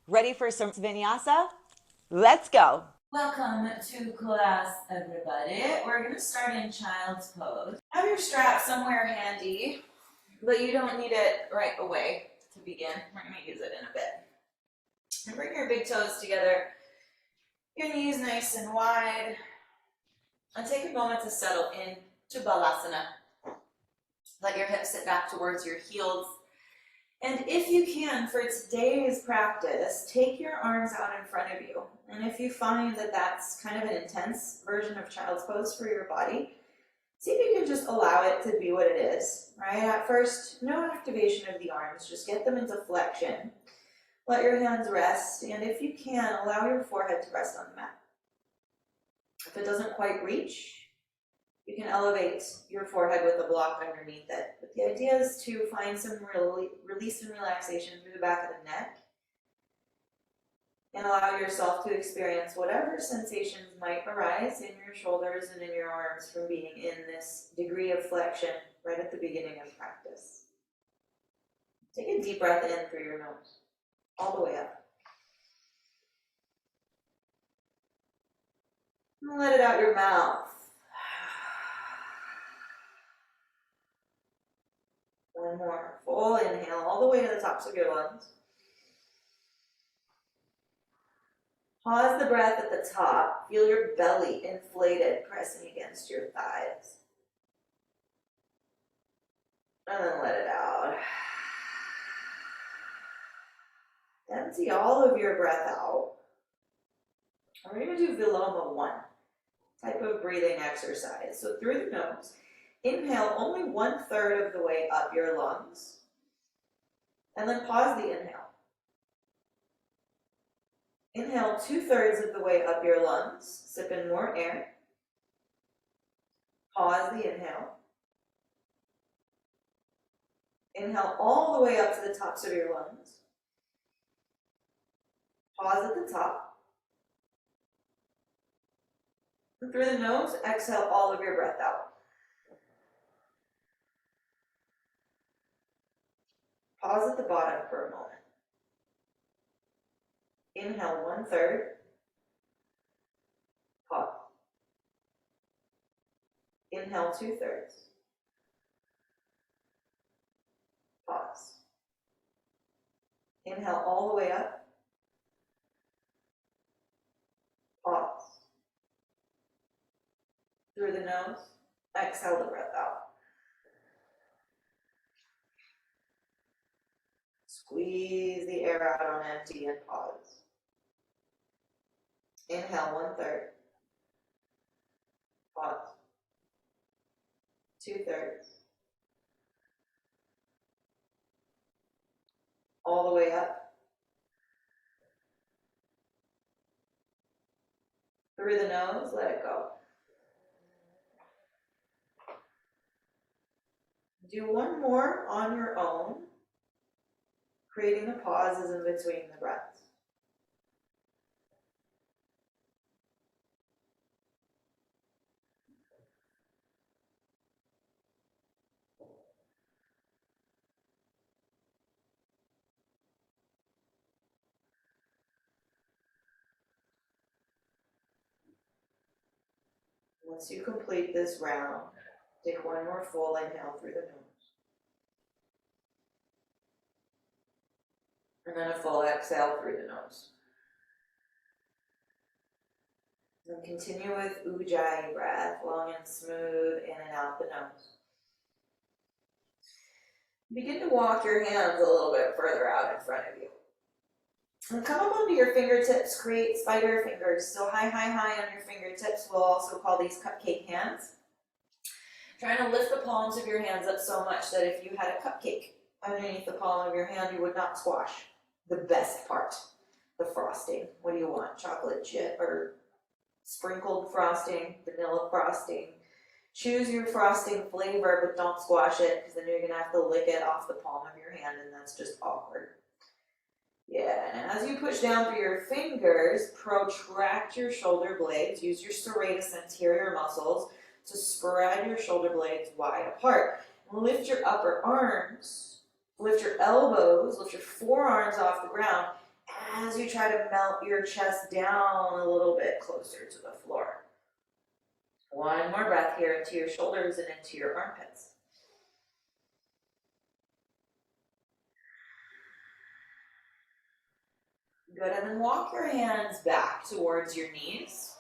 Ready for some Vinyasa? Let's go. Welcome to class, everybody. We're going to start in child's pose. Have your strap somewhere handy, but you don't need it right away to begin. We're going to use it in a bit. And bring your big toes together, your knees nice and wide, and take a moment to settle into Balasana. Let your hips sit back towards your heels. And if you can, for today's practice, take your arms out in front of you. And if you find that that's kind of an intense version of child's pose for your body, see if you can just allow it to be what it is, right? At first, no activation of the arms, just get them into flexion. Let your hands rest, and if you can, allow your forehead to rest on the mat. If it doesn't quite reach, you can elevate your forehead with a block underneath it. But the idea is to find some release and relaxation through the back of the neck and allow yourself to experience whatever sensations might arise in your shoulders and in your arms from being in this degree of flexion right at the beginning of practice. Take a deep breath in through your nose, all the way up. And let it out your mouth. One more. Full inhale all the way to the tops of your lungs. Pause the breath at the top. Feel your belly inflated, pressing against your thighs. And then let it out. Empty all of your breath out. We're going to do Viloma 1, type of breathing exercise. So through the nose, inhale only 1/3 of the way up your lungs. And then pause the inhale. Inhale 2/3 of the way up your lungs. Sip in more air. Pause the inhale. Inhale all the way up to the tops of your lungs. Pause at the top. And through the nose, exhale all of your breath out. Pause at the bottom for a moment. Inhale 1/3. Pause. Inhale 2/3. Pause. Inhale all the way up. Pause. Through the nose, exhale the breath out. Squeeze the air out on empty and pause. Inhale 1/3. Pause. 2/3. All the way up. Through the nose, let it go. Do one more on your own, creating the pauses in between the breaths. Once you complete this round, take one more full inhale through the nose. And then a full exhale through the nose. Then continue with Ujjayi breath, long and smooth, in and out the nose. Begin to walk your hands a little bit further out in front of you. And come up onto your fingertips, create spider fingers. So high on your fingertips. We'll also call these cupcake hands. Trying to lift the palms of your hands up so much that if you had a cupcake underneath the palm of your hand, you would not squash the best part, the frosting. What do you want? Chocolate chip or sprinkled frosting, vanilla frosting? Choose your frosting flavor, but don't squash it, because then you're going to have to lick it off the palm of your hand, and that's just awkward. Yeah, and as you push down through your fingers, protract your shoulder blades. Use your serratus anterior muscles to spread your shoulder blades wide apart. Lift your upper arms, lift your elbows, lift your forearms off the ground as you try to melt your chest down a little bit closer to the floor. One more breath here into your shoulders and into your armpits. Good, and then walk your hands back towards your knees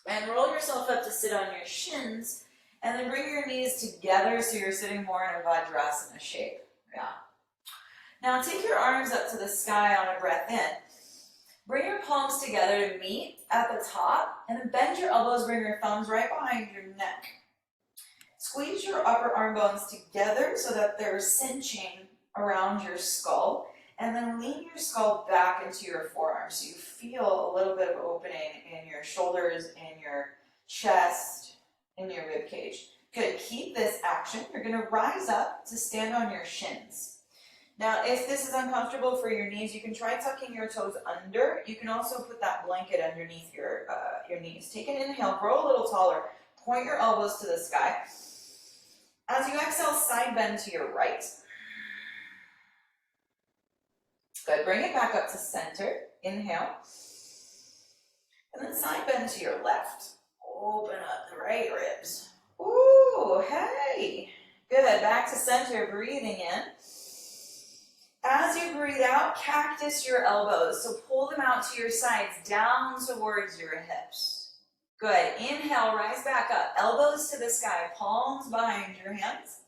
and roll yourself up to sit on your shins, and then bring your knees together so you're sitting more in a Vajrasana shape. Yeah. Now take your arms up to the sky on a breath in. Bring your palms together to meet at the top, and then bend your elbows, bring your thumbs right behind your neck. Squeeze your upper arm bones together so that they're cinching around your skull, and then lean your skull back into your forearms so you feel a little bit of opening in your shoulders, in your chest, in your rib cage. Good, keep this action. You're gonna rise up to stand on your shins. Now, if this is uncomfortable for your knees, you can try tucking your toes under. You can also put that blanket underneath your knees. Take an inhale, grow a little taller. Point your elbows to the sky. As you exhale, side bend to your right. Good, bring it back up to center. Inhale. And then side bend to your left. Open up the right ribs. Ooh, hey. Good, back to center, breathing in. As you breathe out, cactus your elbows. So pull them out to your sides, down towards your hips. Good, inhale, rise back up. Elbows to the sky, palms behind your hands,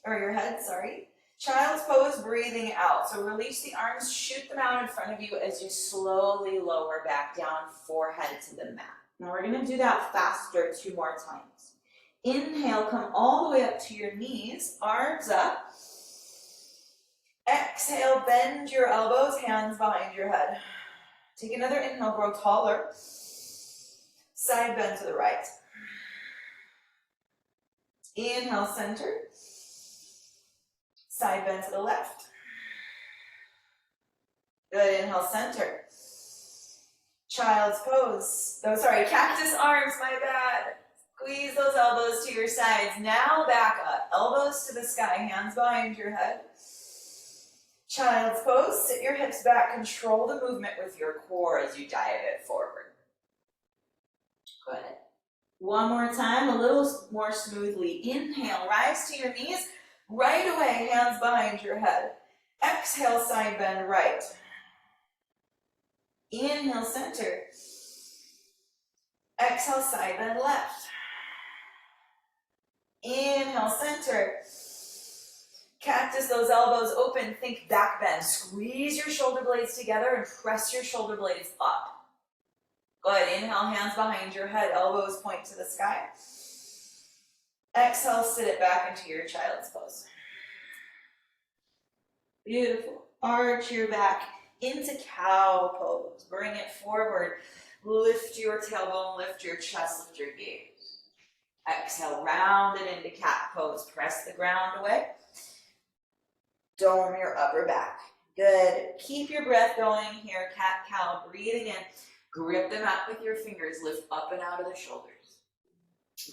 or your head, sorry. Child's pose, breathing out. So release the arms, shoot them out in front of you as you slowly lower back down, forehead to the mat. Now we're gonna do that faster 2 more times. Inhale, come all the way up to your knees, arms up. Exhale, bend your elbows, hands behind your head. Take another inhale, grow taller. Side bend to the right. Inhale, center. Side bend to the left. Good, inhale, center. Child's pose. Oh, sorry, cactus arms, my bad. Squeeze those elbows to your sides. Now back up. Elbows to the sky, hands behind your head. Child's pose. Sit your hips back. Control the movement with your core as you dive it forward. Good. One more time, a little more smoothly. Inhale, rise to your knees. Right away, hands behind your head. Exhale, side bend right. Inhale, center. Exhale, side bend left. Inhale, center. Cactus those elbows open, think back bend. Squeeze your shoulder blades together and press your shoulder blades up. Good, inhale, hands behind your head, elbows point to the sky. Exhale, sit it back into your child's pose. Beautiful. Arch your back into cow pose. Bring it forward. Lift your tailbone, lift your chest, lift your gaze. Exhale, round it into cat pose. Press the ground away. Dome your upper back. Good. Keep your breath going here, cat-cow. Breathing in. Grip the mat with your fingers. Lift up and out of the shoulders.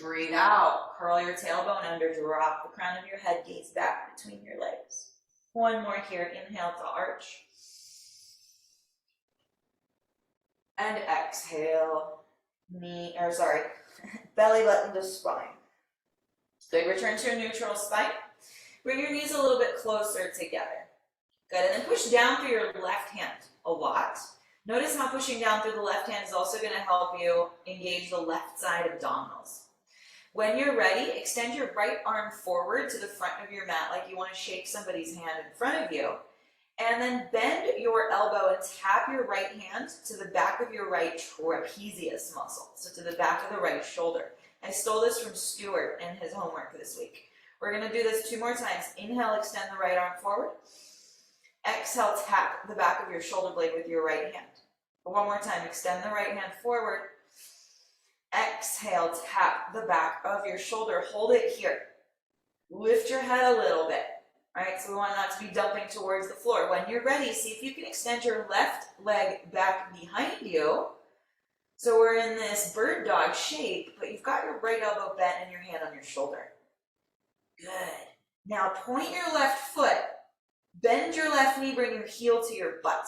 Breathe out. Curl your tailbone under. Drop the crown of your head. Gaze back between your legs. One more here. Inhale to arch. And exhale. Belly button to spine. Good. Return to a neutral spine. Bring your knees a little bit closer together. Good, and then push down through your left hand a lot. Notice how pushing down through the left hand is also going to help you engage the left side abdominals. When you're ready, extend your right arm forward to the front of your mat like you want to shake somebody's hand in front of you. And then bend your elbow and tap your right hand to the back of your right trapezius muscle, so to the back of the right shoulder. I stole this from Stuart in his homework this week. We're going to do this 2 more times. Inhale, extend the right arm forward. Exhale, tap the back of your shoulder blade with your right hand. One more time, extend the right hand forward. Exhale, tap the back of your shoulder. Hold it here. Lift your head a little bit. All right, so we want not to be dumping towards the floor. When you're ready, see if you can extend your left leg back behind you. So we're in this bird dog shape, but you've got your right elbow bent and your hand on your shoulder. Good. Now point your left foot, bend your left knee, bring your heel to your butt.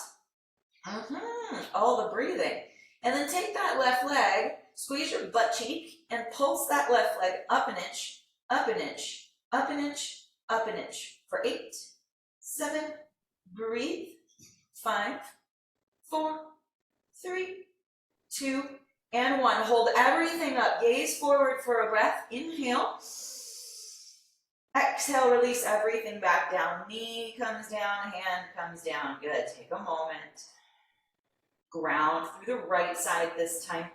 All the breathing. And then take that left leg, squeeze your butt cheek, and pulse that left leg up an inch, up an inch, up an inch, up an inch. For 8, 7, breathe. 5, 4, 3, 2, and 1. Hold everything up. Gaze forward for a breath. Inhale. Exhale, release everything back down. Knee comes down, hand comes down. Good. Take a moment. Ground through the right side this time.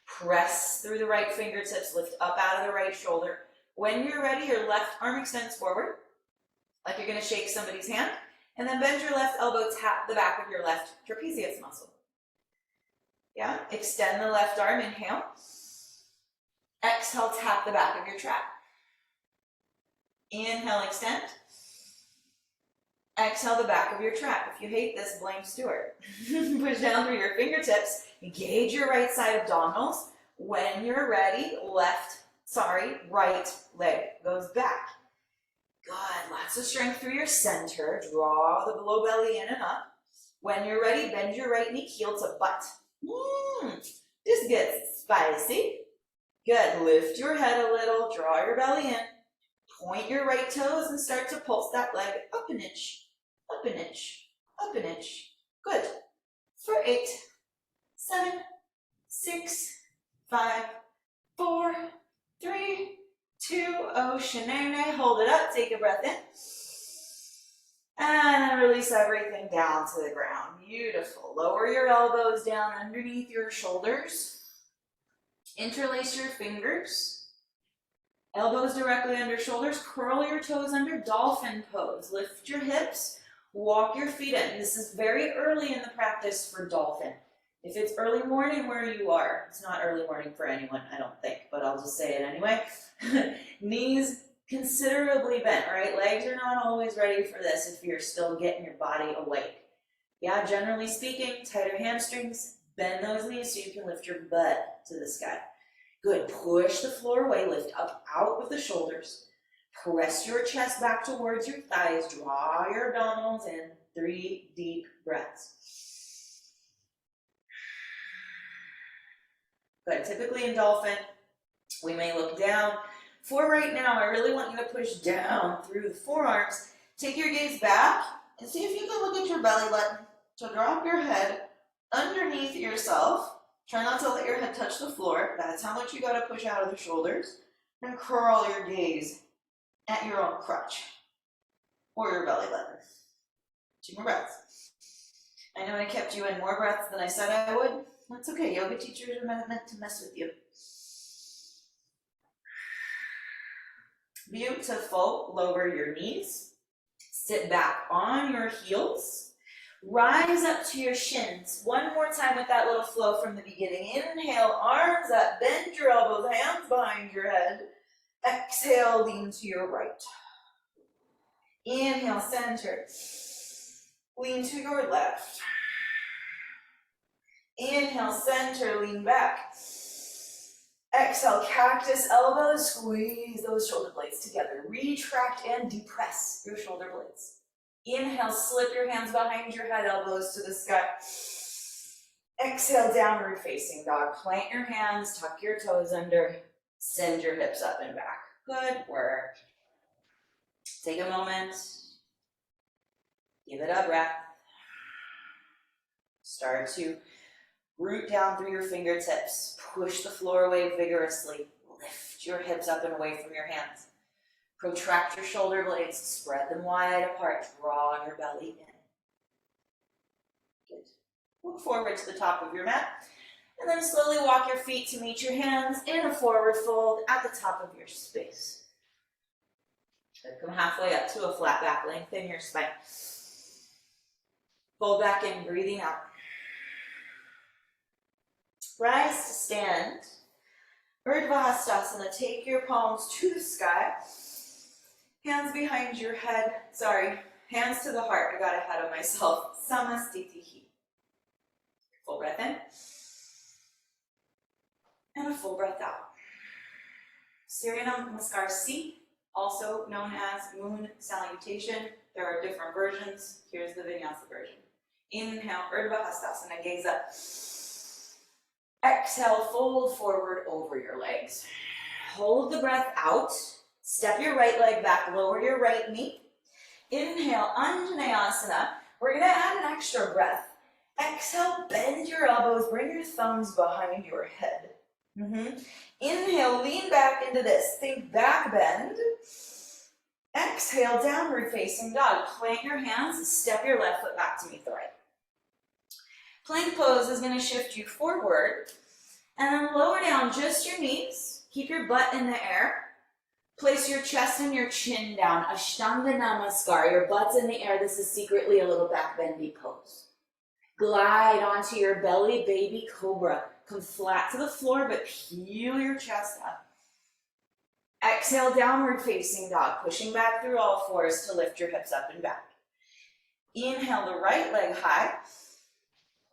Press through the right fingertips. Lift up out of the right shoulder. When you're ready, your left arm extends forward, like you're going to shake somebody's hand. And then bend your left elbow, tap the back of your left trapezius muscle. Yeah, extend the left arm, inhale. Exhale, tap the back of your trap. Inhale, extend. Exhale the back of your trap. If you hate this, blame Stuart. Push down through your fingertips. Engage your right side abdominals. When you're ready, right leg goes back. Good. Lots of strength through your center. Draw the low belly in and up. When you're ready, bend your right knee, heel to butt. This gets spicy. Good. Lift your head a little. Draw your belly in. Point your right toes and start to pulse that leg up an inch, up an inch, up an inch. Good. For 8, 7, 6, 5, 4, 3, 2, Oceanene. Hold it up. Take a breath in. And release everything down to the ground. Beautiful. Lower your elbows down underneath your shoulders. Interlace your fingers. Elbows directly under shoulders. Curl your toes under dolphin pose. Lift your hips. Walk your feet in. This is very early in the practice for dolphin. If it's early morning where you are, it's not early morning for anyone, I don't think, but I'll just say it anyway. Knees considerably bent, right? Legs are not always ready for this if you're still getting your body awake. Yeah, generally speaking, tighter hamstrings, bend those knees so you can lift your butt to the sky. Good. Push the floor away, lift up out with the shoulders. Press your chest back towards your thighs. Draw your abdominals in. 3 deep breaths. Good. Typically in dolphin, we may look down. For right now, I really want you to push down through the forearms. Take your gaze back and see if you can look at your belly button. So drop your head underneath yourself. Try not to let your head touch the floor. That's how much you got to push out of the shoulders. And curl your gaze at your own crutch or your belly button. 2 more breaths. I know I kept you in more breaths than I said I would. That's okay. Yoga teachers are meant to mess with you. Beautiful. Lower your knees. Sit back on your heels. Rise up to your shins. One more time with that little flow from the beginning. Inhale, arms up, bend your elbows, hands behind your head. Exhale, lean to your right. Inhale, center. Lean to your left. Inhale, center, lean back. Exhale, cactus elbows, squeeze those shoulder blades together. Retract and depress your shoulder blades. Inhale, slip your hands behind your head, elbows to the sky. Exhale, downward facing dog. Plant your hands, tuck your toes under, send your hips up and back. Good work. Take a moment. Give it a breath. Start to root down through your fingertips. Push the floor away vigorously. Lift your hips up and away from your hands. Protract your shoulder blades, spread them wide apart, draw your belly in. Good. Look forward to the top of your mat, and then slowly walk your feet to meet your hands in a forward fold at the top of your space. Good. Come halfway up to a flat back, lengthen your spine. Fold back in, breathing out. Rise to stand. Urdhva Hastasana, take your palms to the sky. Hands behind your head, hands to the heart, I got ahead of myself. Samastitihi. Full breath in. And a full breath out. Surya Namaskar C, also known as moon salutation. There are different versions. Here's the Vinyasa version. Inhale, Urdhva Hastasana, gaze up. Exhale, fold forward over your legs. Hold the breath out. Step your right leg back, lower your right knee. Inhale, Anjaneyasana. We're gonna add an extra breath. Exhale, bend your elbows, bring your thumbs behind your head. Inhale, lean back into this. Think back bend. Exhale, downward facing dog. Plant your hands, step your left foot back to meet the right. Plank pose is gonna shift you forward, and then lower down just your knees. Keep your butt in the air. Place your chest and your chin down. Ashtanga Namaskar. Your butt's in the air. This is secretly a little back bendy pose. Glide onto your belly, baby cobra. Come flat to the floor, but peel your chest up. Exhale, downward facing dog. Pushing back through all fours to lift your hips up and back. Inhale the right leg high.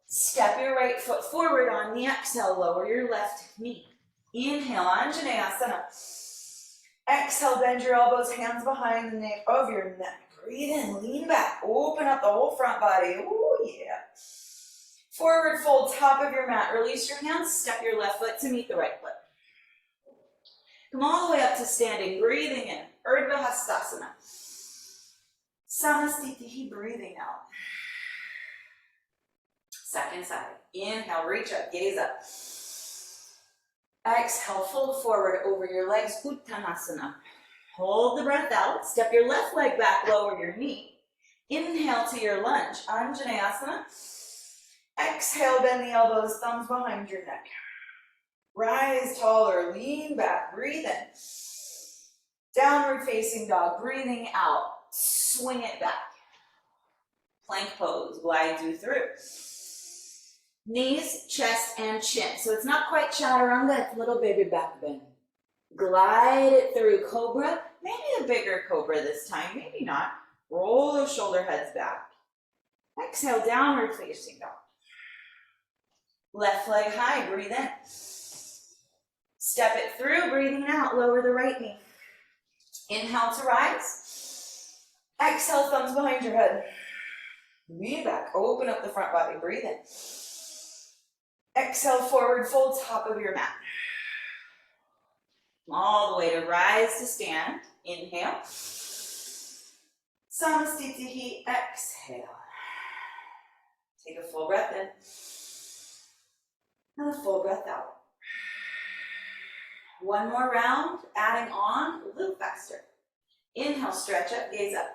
Step your right foot forward on the exhale. Lower your left knee. Inhale, Anjaneyasana. Exhale, bend your elbows, hands behind the nape of your neck. Breathe in, lean back, open up the whole front body. Ooh, yeah. Forward fold, top of your mat. Release your hands, step your left foot to meet the right foot. Come all the way up to standing, breathing in. Urdhva Hastasana. Samastitihi, breathing out. Second side. Inhale, reach up, gaze up. Exhale, fold forward over your legs, Uttanasana. Hold the breath out, step your left leg back, lower your knee. Inhale to your lunge, Anjaneyasana. Exhale, bend the elbows, thumbs behind your neck. Rise taller, lean back, breathe in. Downward facing dog, breathing out, swing it back. Plank pose, glide you through. Knees, chest, and chin. So it's not quite chaturanga, it's little baby back bend. Glide it through cobra, maybe a bigger cobra this time, maybe not. Roll those shoulder heads back. Exhale, downward facing dog. Left leg high, breathe in. Step it through, breathing out, lower the right knee. Inhale to rise. Exhale, thumbs behind your head. Lean back, open up the front body, breathe in. Exhale, forward fold, top of your mat. All the way to rise to stand. Inhale. Samastitihi, exhale. Take a full breath in. And a full breath out. One more round, adding on a little faster. Inhale, stretch up, gaze up.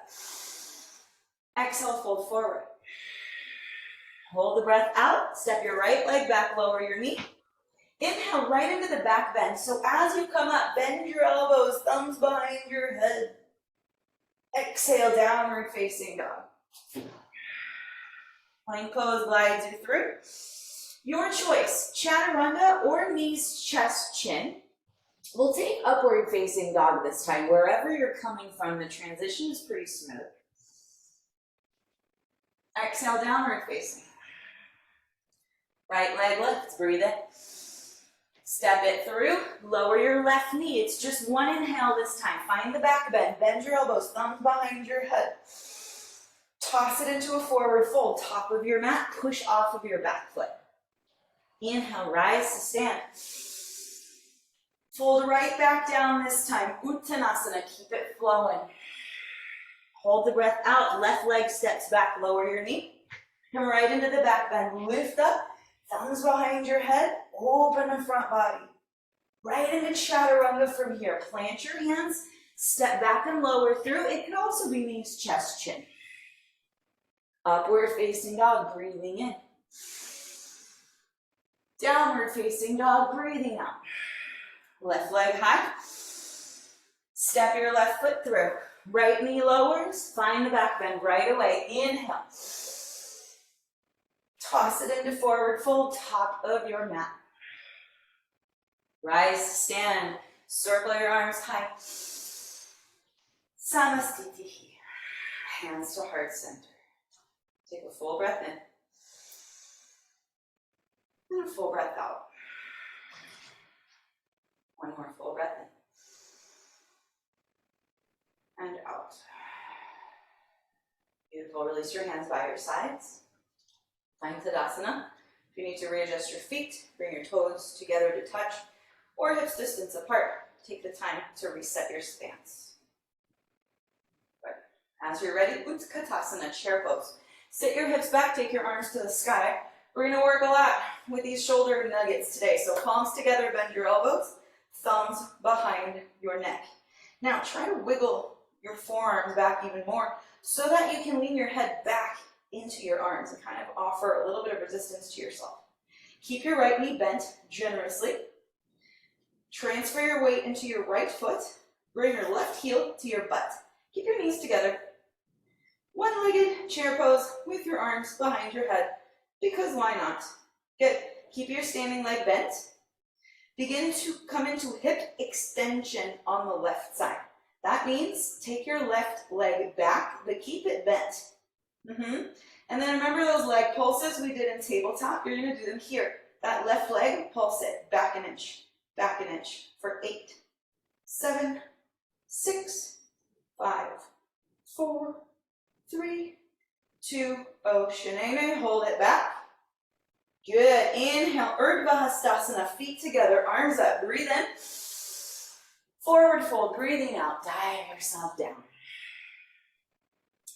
Exhale, fold forward. Hold the breath out, step your right leg back, lower your knee. Inhale right into the back bend. So as you come up, bend your elbows, thumbs behind your head. Exhale, downward facing dog. Plank pose glides you through. Your choice, chaturanga or knees, chest, chin. We'll take upward facing dog this time. Wherever you're coming from, the transition is pretty smooth. Exhale, downward facing. Right leg lifts, breathe in. Step it through, lower your left knee. It's just one inhale this time. Find the back bend, bend your elbows, thumbs behind your head. Toss it into a forward fold, top of your mat, push off of your back foot. Inhale, rise to stand. Fold right back down this time, Uttanasana, keep it flowing. Hold the breath out, left leg steps back, lower your knee. Come right into the back bend, lift up, thumbs behind your head, open the front body. Right into chaturanga from here. Plant your hands, step back and lower through. It could also be knees, chest, chin. Upward facing dog, breathing in. Downward facing dog, breathing out. Left leg high. Step your left foot through. Right knee lowers, find the back bend right away. Inhale. Toss it into forward fold, top of your mat. Rise to stand, circle your arms high. Samastitihi, hands to heart center. Take a full breath in. And a full breath out. One more full breath in. And out. Beautiful, release your hands by your sides. Find Tadasana. If you need to readjust your feet, bring your toes together to touch, or hips distance apart. Take the time to reset your stance. Good. As you're ready, Utkatasana, chair pose. Sit your hips back, take your arms to the sky. We're going to work a lot with these shoulder nuggets today. So palms together, bend your elbows, thumbs behind your neck. Now try to wiggle your forearms back even more so that you can lean your head back into your arms and kind of offer a little bit of resistance to yourself. Keep your right knee bent generously. Transfer your weight into your right foot. Bring your left heel to your butt. Keep your knees together. One-legged chair pose with your arms behind your head, because why not? Good. Keep your standing leg bent. Begin to come into hip extension on the left side. That means take your left leg back, but keep it bent. And then remember those leg pulses we did in tabletop? You're going to do them here. That left leg, pulse it, back an inch for 8, 7, 6, 5, 4, 3, 2, Shanane, hold it back. Good, inhale, Urdhva Hastasana, feet together, arms up, breathe in. Forward fold, breathing out, dive yourself down.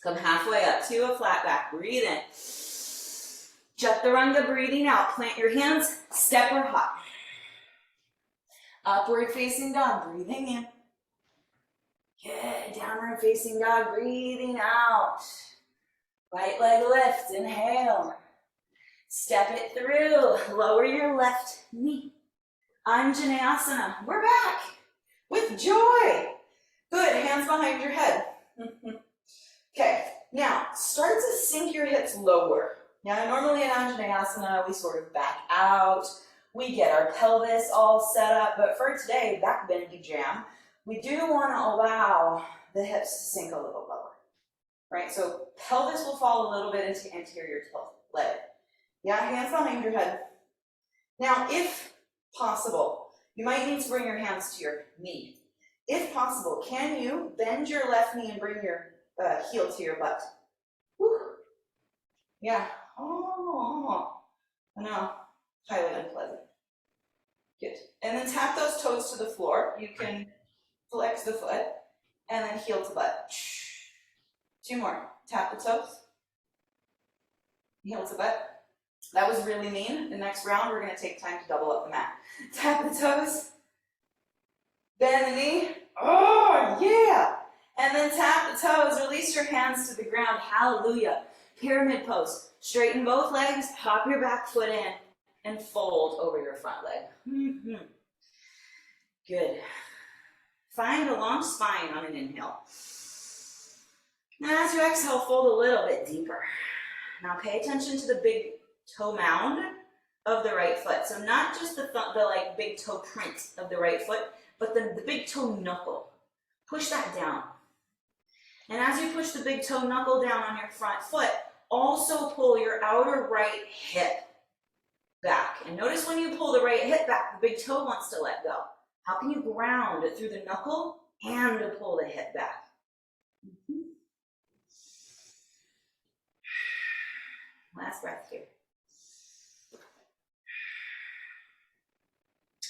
Come halfway up to a flat back, breathe in. Chaturanga, breathing out, plant your hands, step or hop. Upward facing dog, breathing in. Good, downward facing dog, breathing out. Right leg lift, inhale. Step it through, lower your left knee. Anjaneyasana, we're back with joy. Good, hands behind your head. Okay, now start to sink your hips lower. Now normally in Anjaneyasana, we sort of back out. We get our pelvis all set up, but for today, back bendy jam, we do want to allow the hips to sink a little lower, right? So pelvis will fall a little bit into anterior tilt leg. Yeah, hands behind your head. Now, if possible, you might need to bring your hands to your knee. If possible, can you bend your left knee and bring your heel to your butt? Woo. Yeah. Oh, no, highly unpleasant. Good. And then tap those toes to the floor. You can flex the foot and then heel to butt. 2 more. Tap the toes. Heel to butt. That was really mean. The next round, we're going to take time to double up the mat. Tap the toes. Bend the knee. Oh, yeah. And then tap the toes. Release your hands to the ground. Hallelujah. Pyramid pose. Straighten both legs. Hop your back foot in and fold over your front leg. Good. Find a long spine on an inhale. And as you exhale, fold a little bit deeper. Now pay attention to the big toe mound of the right foot. So not just the like big toe print of the right foot, but the big toe knuckle. Push that down. And as you push the big toe knuckle down on your front foot, also pull your outer right hip back. And notice when you pull the right hip back, the big toe wants to let go. How can you ground through the knuckle and pull the hip back? Last breath here.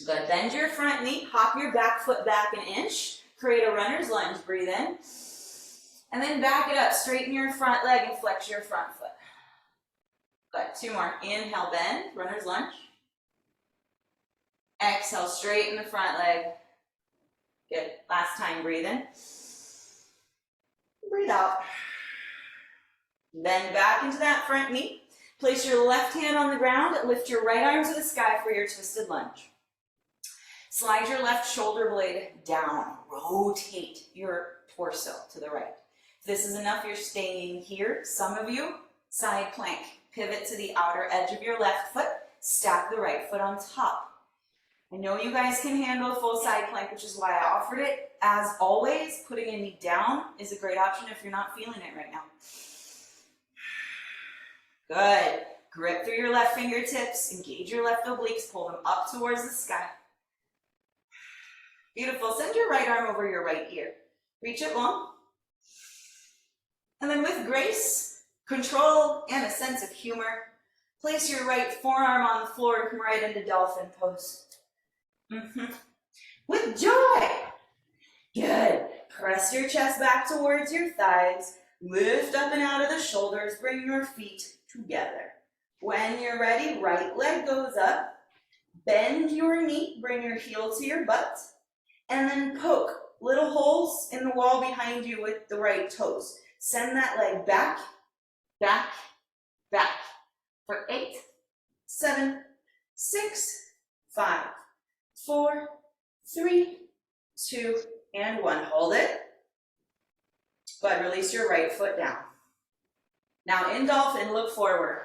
Good. Bend your front knee, hop your back foot back an inch, create a runner's lunge, breathe in. And then back it up, straighten your front leg and flex your front foot. Good. 2 more. Inhale, bend, runner's lunge. Exhale, straighten the front leg. Good. Last time, breathe in. Breathe out. Bend back into that front knee. Place your left hand on the ground. Lift your right arm to the sky for your twisted lunge. Slide your left shoulder blade down. Rotate your torso to the right. If this is enough, you're staying here. Some of you, side plank. Pivot to the outer edge of your left foot. Stack the right foot on top. I know you guys can handle full side plank, which is why I offered it. As always, putting a knee down is a great option if you're not feeling it right now. Good. Grip through your left fingertips. Engage your left obliques. Pull them up towards the sky. Beautiful. Send your right arm over your right ear. Reach it long. And then with grace, control, and a sense of humor, Place your right forearm on the floor and come right into dolphin pose. With joy. Good. Press your chest back towards your thighs. Lift up and out of the shoulders. Bring your feet together. When you're ready, right leg goes up. Bend your knee. Bring your heel to your butt. And then poke little holes in the wall behind you with the right toes. Send that leg back, back, back. For 8, 7, 6, 5, 4, 3, 2, and 1. Hold it. Good. Release your right foot down. Now in dolphin, look forward.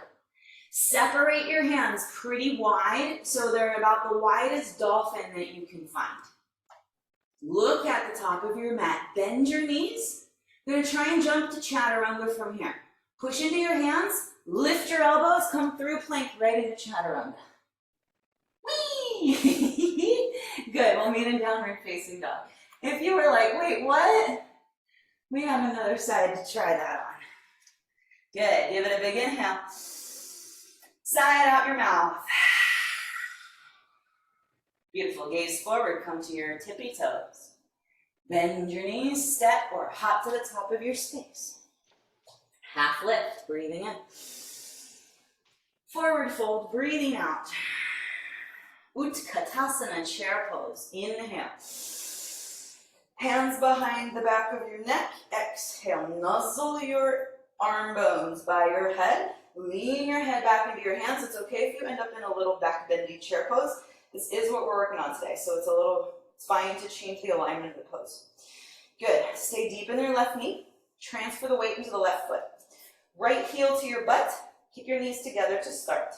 Separate your hands pretty wide so they're about the widest dolphin that you can find. Look at the top of your mat. Bend your knees. You're going to try and jump to chaturanga from here. Push into your hands. Lift your elbows. Come through plank right into chaturanga. Whee! Good. We'll meet in downward facing dog. If you were like, wait, what? We have another side to try that on. Good. Give it a big inhale. Sigh it out your mouth. Beautiful. Gaze forward. Come to your tippy toes. Bend your knees. Step or hop to the top of your space. Half lift. Breathing in. Forward fold. Breathing out. Utkatasana chair pose. Inhale. Hands behind the back of your neck. Exhale. Nuzzle your arm bones by your head. Lean your head back into your hands. It's okay if you end up in a little back bendy chair pose. This is what we're working on today, so it's fine to change the alignment of the pose. Good. Stay deep in your left knee. Transfer the weight into the left foot. Right heel to your butt. Keep your knees together to start.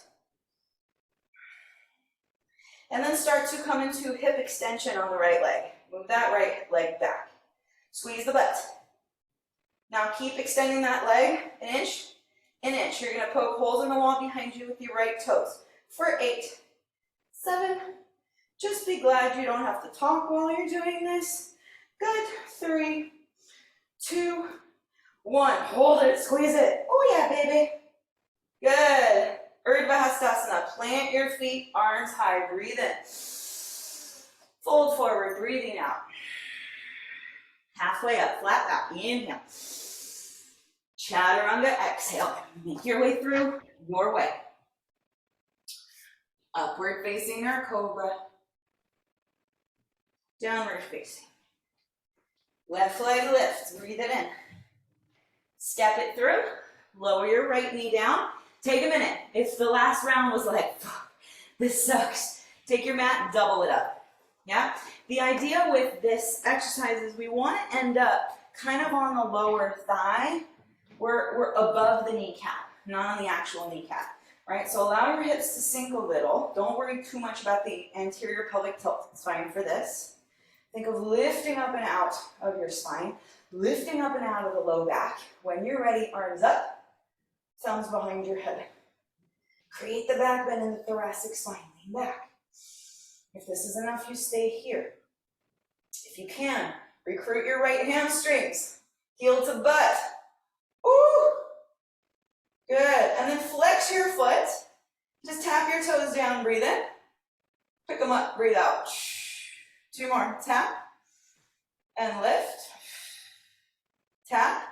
And then start to come into hip extension on the right leg. Move that right leg back. Squeeze the butt. Now keep extending that leg an inch. You're going to poke holes in the wall behind you with your right toes. For 8, 7, just be glad you don't have to talk while you're doing this. Good. 3, 2, 1. Hold it, squeeze it. Oh yeah, baby. Good. Urdhva Hastasana. Plant your feet, arms high. Breathe in. Fold forward, breathing out. Halfway up, flat back. Inhale. Chaturanga, exhale. Make your way through your way. Upward facing or cobra. Downward facing. Left leg lifts, breathe it in. Step it through. Lower your right knee down. Take a minute. If the last round was like, this sucks, take your mat and double it up. Yeah? The idea with this exercise is we want to end up kind of on the lower thigh. We're above the kneecap, not on the actual kneecap, right? So allow your hips to sink a little. Don't worry too much about the anterior pelvic tilt. It's fine for this. Think of lifting up and out of your spine, lifting up and out of the low back. When you're ready, arms up, thumbs behind your head. Create the back bend in the thoracic spine. Lean back. If this is enough, you stay here. If you can, recruit your right hamstrings. Heel to butt. Ooh. Good. And then flex your foot. Just tap your toes down, breathe in. Pick them up, breathe out. 2 more. Tap and lift. Tap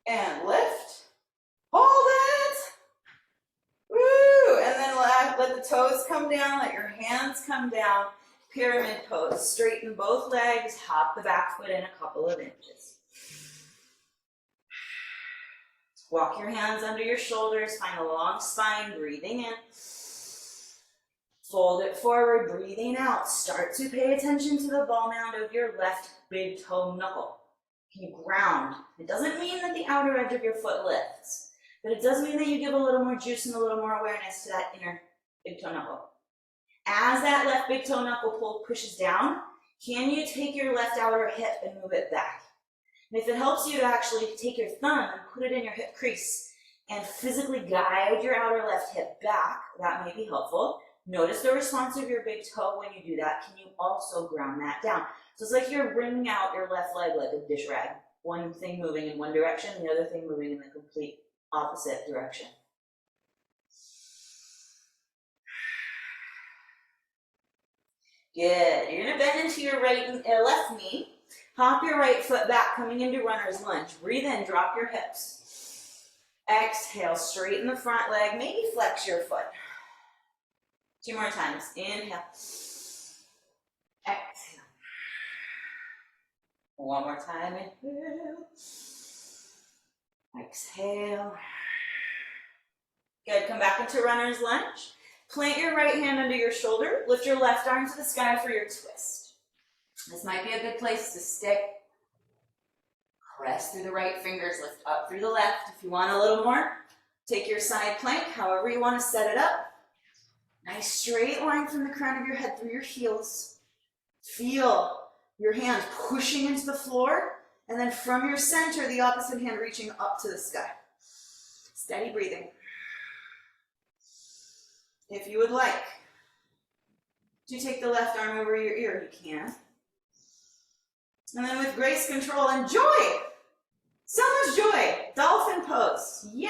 and lift. Hold it. Woo. And then let the toes come down, let your hands come down. Pyramid pose. Straighten both legs, hop the back foot in a couple of inches. Walk your hands under your shoulders, find a long spine, breathing in. Fold it forward, breathing out. Start to pay attention to the ball mound of your left big toe knuckle. Can you ground? It doesn't mean that the outer edge of your foot lifts, but it does mean that you give a little more juice and a little more awareness to that inner big toe knuckle. As that left big toe knuckle pushes down, can you take your left outer hip and move it back? And if it helps you to actually take your thumb and put it in your hip crease and physically guide your outer left hip back, that may be helpful. Notice the response of your big toe when you do that. Can you also ground that down? So it's like you're wringing out your left leg like a dish rag. One thing moving in one direction, the other thing moving in the complete opposite direction. Good. You're gonna bend into your left knee. Hop your right foot back, coming into runner's lunge. Breathe in, drop your hips. Exhale, straighten the front leg, maybe flex your foot. 2 more times. Inhale. Exhale. 1 more time. Inhale. Exhale. Good. Come back into runner's lunge. Plant your right hand under your shoulder. Lift your left arm to the sky for your twist. This might be a good place to stick. Press through the right fingers, lift up through the left. If you want a little more, take your side plank, however you want to set it up. Nice straight line from the crown of your head through your heels. Feel your hand pushing into the floor, and then from your center, the opposite hand reaching up to the sky. Steady breathing. If you would like to take the left arm over your ear, you can. And then with grace, control, and joy. So much joy. Dolphin pose. Yay!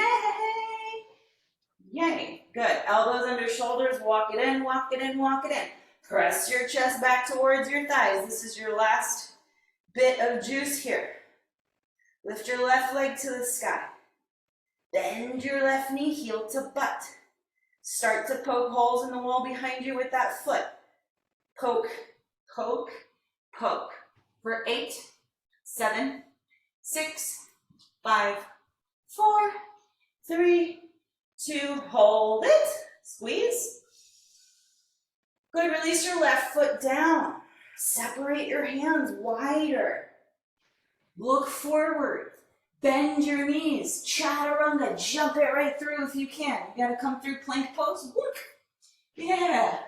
Yay. Good. Elbows under shoulders. Walk it in, walk it in, walk it in. Press your chest back towards your thighs. This is your last bit of juice here. Lift your left leg to the sky. Bend your left knee, heel to butt. Start to poke holes in the wall behind you with that foot. Poke, poke, poke. For 8, 7, 6, 5, 4, 3, 2, hold it. Squeeze. Good, release your left foot down. Separate your hands wider. Look forward. Bend your knees. Chaturanga. Jump it right through if you can. You gotta come through plank pose. Look. Yeah.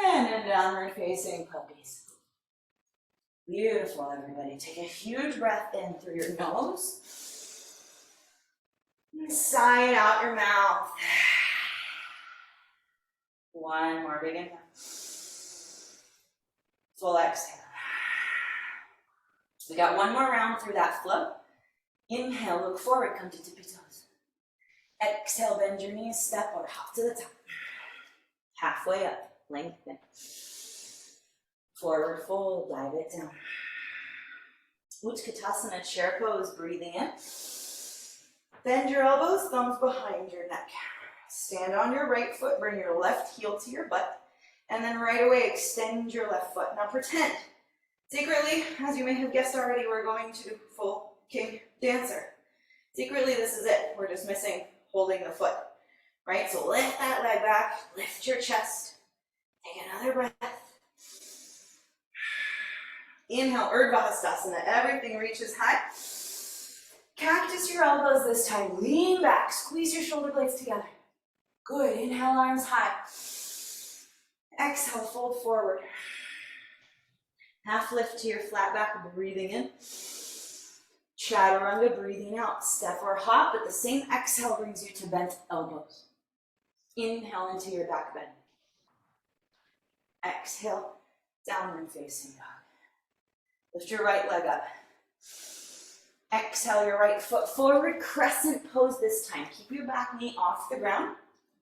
And then downward facing puppies. Beautiful, everybody. Take a huge breath in through your nose. And sigh it out your mouth. 1 more big inhale. Full exhale. We got 1 more round through that flow. Inhale, look forward, come to tippy toes. Exhale, bend your knees, step or hop to the top. Halfway up, lengthen. Forward fold, dive it down. Utkatasana, chair pose, breathing in. Bend your elbows, thumbs behind your neck. Stand on your right foot, bring your left heel to your butt, and then right away extend your left foot. Now pretend, secretly, as you may have guessed already, we're going to full king dancer. Secretly, this is it. We're just missing holding the foot, right? So lift that leg back, lift your chest, take another breath. Inhale, Urdhva Hastasana, everything reaches high. Cactus your elbows this time, lean back, squeeze your shoulder blades together. Good, inhale, arms high. Exhale, fold forward. Half lift to your flat back, breathing in. Chaturanga, breathing out. Step or hop, but the same exhale brings you to bent elbows. Inhale into your back bend. Exhale, downward facing dog. Lift your right leg up. Exhale your right foot forward, crescent pose this time. Keep your back knee off the ground.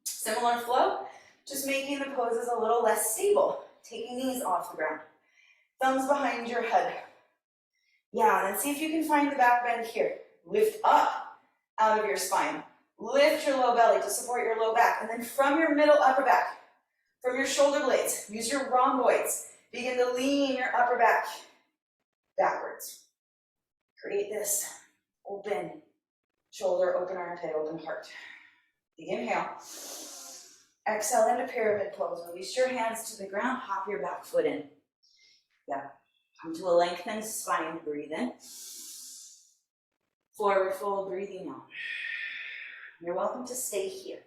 Similar flow, just making the poses a little less stable. Taking knees off the ground. Thumbs behind your head. Yeah, and then see if you can find the back bend here. Lift up out of your spine. Lift your low belly to support your low back. And then from your middle upper back, from your shoulder blades, use your rhomboids. Begin to lean your upper back backwards. Create this open shoulder, open armpit, open heart. Big inhale. Exhale into pyramid pose. Release your hands to the ground. Hop your back foot in. Yeah. Come to a lengthened spine. Breathe in. Forward fold. Breathing out. You're welcome to stay here.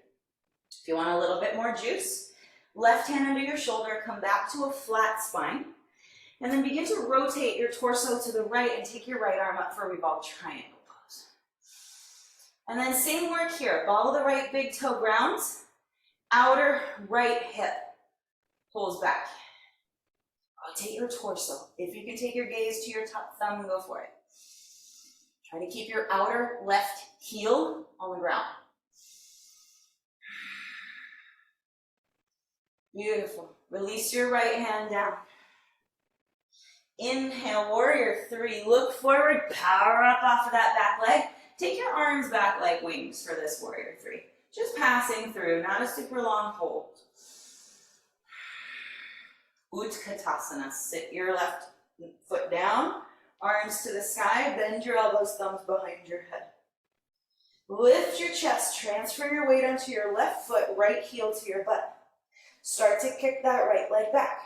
If you want a little bit more juice, left hand under your shoulder. Come back to a flat spine. And then begin to rotate your torso to the right and take your right arm up for a revolved triangle pose. And then same work here. Ball of the right big toe grounds. Outer right hip pulls back. Rotate your torso. If you can take your gaze to your top thumb, go for it. Try to keep your outer left heel on the ground. Beautiful. Release your right hand down. Inhale, warrior three. Look forward, power up off of that back leg. Take your arms back like wings for this warrior three. Just passing through, not a super long hold. Utkatasana. Sit your left foot down, arms to the sky, bend your elbows, thumbs behind your head. Lift your chest, transfer your weight onto your left foot, right heel to your butt. Start to kick that right leg back.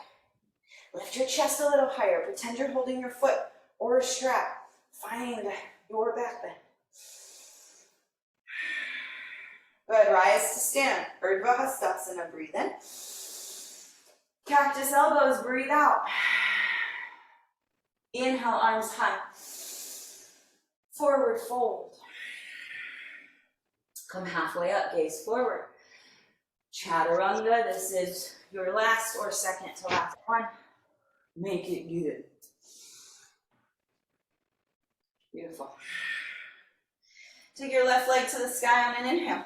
Lift your chest a little higher. Pretend you're holding your foot or a strap. Find your back bend. Good, rise to stand. Urdhva Hastasana, breathe in. Cactus elbows, breathe out. Inhale, arms high. Forward fold. Come halfway up, gaze forward. Chaturanga, this is your last or second to last one. Make it good. Beautiful. Take your left leg to the sky on an inhale.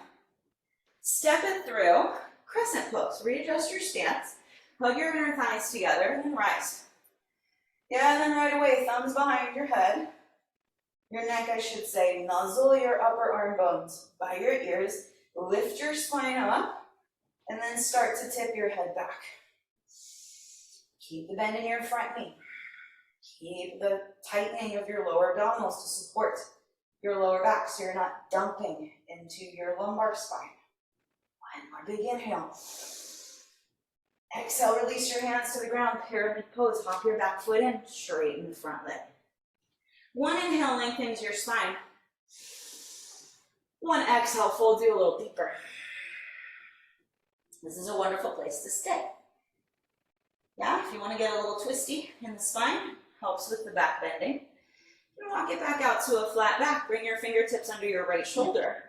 Step it through, crescent pose. Readjust your stance. Hug your inner thighs together and then rise. Yeah, and then right away, thumbs behind your head. Your neck, I should say. Nuzzle your upper arm bones by your ears. Lift your spine up and then start to tip your head back. Keep the bend in your front knee. Keep the tightening of your lower abdominals to support your lower back so you're not dumping into your lumbar spine. One more big inhale. Exhale, release your hands to the ground, pyramid pose. Hop your back foot in, straighten the front leg. One inhale lengthens your spine. One exhale folds you a little deeper. This is a wonderful place to stay. Yeah, if you want to get a little twisty in the spine, helps with the back bending. You walk it back out to a flat back. Bring your fingertips under your right shoulder.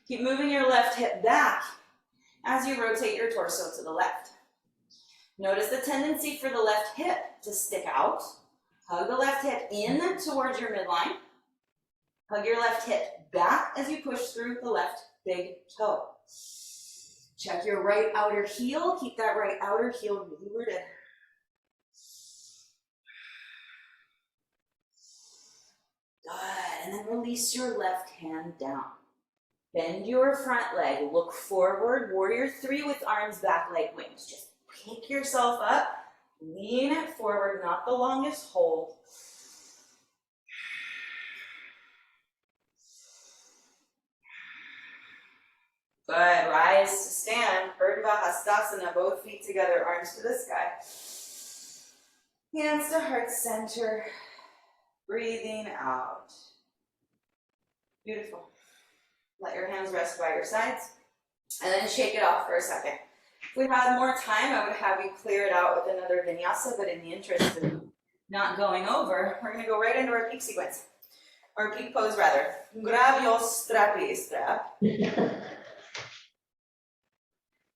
Keep moving your left hip back as you rotate your torso to the left. Notice the tendency for the left hip to stick out. Hug the left hip in towards your midline. Hug your left hip back as you push through the left big toe. Check your right outer heel. Keep that right outer heel really rooted. Good, and then release your left hand down. Bend your front leg, look forward, warrior three with arms back like wings. Just pick yourself up, lean it forward, not the longest hold. Good, rise to stand, Urdhva Hastasana, both feet together, arms to the sky. Hands to heart center, breathing out. Beautiful. Let your hands rest by your sides, and then shake it off for a second. If we had more time, I would have you clear it out with another vinyasa, but in the interest of not going over, we're going to go right into our peak sequence, or peak pose rather. Grab your strappy strap.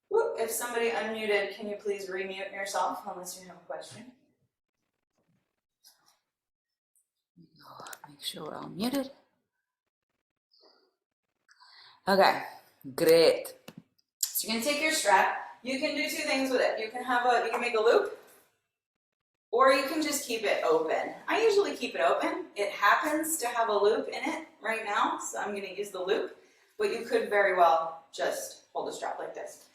Whoop. If somebody unmuted, can you please remute yourself, unless you have a question? Make sure we're all muted. Okay, great. So you're gonna take your strap. You can do two things with it. You can make a loop, or you can just keep it open. I usually keep it open. It happens to have a loop in it right now, so I'm gonna use the loop, but you could very well just hold the strap like this.